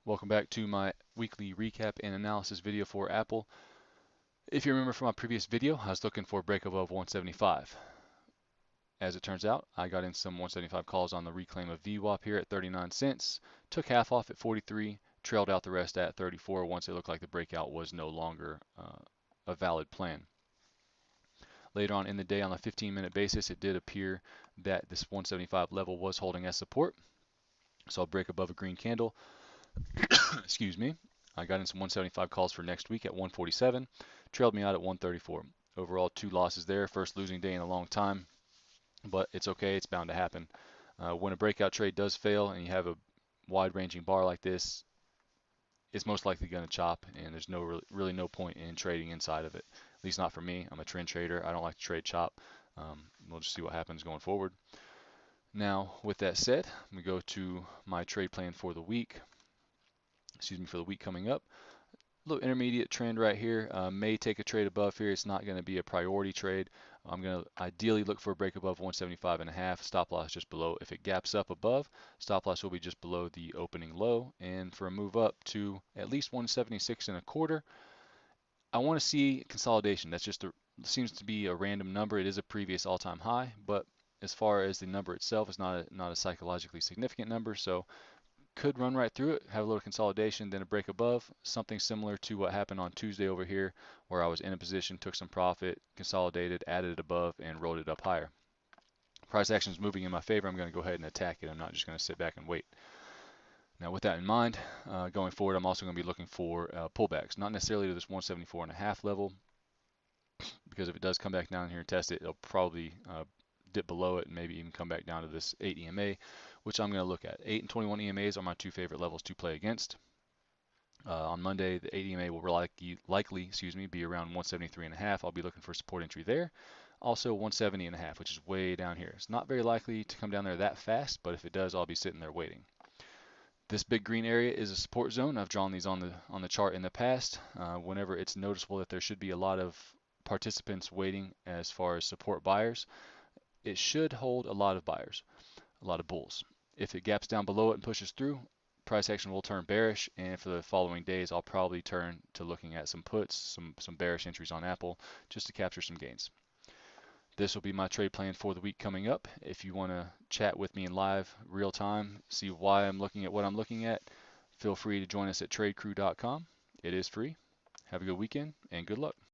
Welcome back to my weekly recap and analysis video for Apple. If you remember from my previous video, I was looking for a break above 175. As it turns out, I got in some 175 calls on the reclaim of VWAP here at 39 cents, took half off at 43, trailed out the rest at 34 once it looked like the breakout was no longer a valid plan. Later on in the day on a 15-minute basis, it did appear that this 175 level was holding as support. So I'll break above a green candle. Excuse me. I got in some 175 calls for next week at 147, trailed me out at 134. Overall, 2 losses there. First losing day in a long time, but it's okay. It's bound to happen. When a breakout trade does fail and you have a wide-ranging bar like this, it's most likely going to chop, and there's really no point in trading inside of it. At least not for me. I'm a trend trader. I don't like to trade chop. We'll just see what happens going forward. Now, with that said, I'm going to go to my trade plan for the week. For the week coming up. Little intermediate trend right here. May take a trade above here. It's not going to be a priority trade. I'm going to ideally look for a break above 175.5. Stop loss just below. If it gaps up above, stop loss will be just below the opening low. And for a move up to at least 176.25, I want to see consolidation. That's just seems to be a random number. It is a previous all-time high, but as far as the number itself, it's not a psychologically significant number. So could run right through it, have a little consolidation, then a break above, something similar to what happened on Tuesday over here, where I was in a position, took some profit, consolidated, added it above, and rolled it up higher. Price action is moving in my favor. I'm going to go ahead and attack it. I'm not just going to sit back and wait. Now, with that in mind, going forward, I'm also going to be looking for pullbacks, not necessarily to this 174.5 level, because if it does come back down here and test it, it'll probably dip below it and maybe even come back down to this 8 EMA, which I'm going to look at. 8 and 21 EMAs are my 2 favorite levels to play against. On Monday, the 8 EMA will likely be around 173.5. I'll be looking for support entry there. Also 170.5, which is way down here. It's not very likely to come down there that fast, but if it does, I'll be sitting there waiting. This big green area is a support zone. I've drawn these on the chart in the past. Whenever it's noticeable that there should be a lot of participants waiting as far as support buyers, it should hold a lot of buyers, a lot of bulls. If it gaps down below it and pushes through, price action will turn bearish, and for the following days, I'll probably turn to looking at some puts, some bearish entries on Apple, just to capture some gains. This will be my trade plan for the week coming up. If you want to chat with me in live, real time, see why I'm looking at what I'm looking at, feel free to join us at tradecrew.com. It is free. Have a good weekend, and good luck.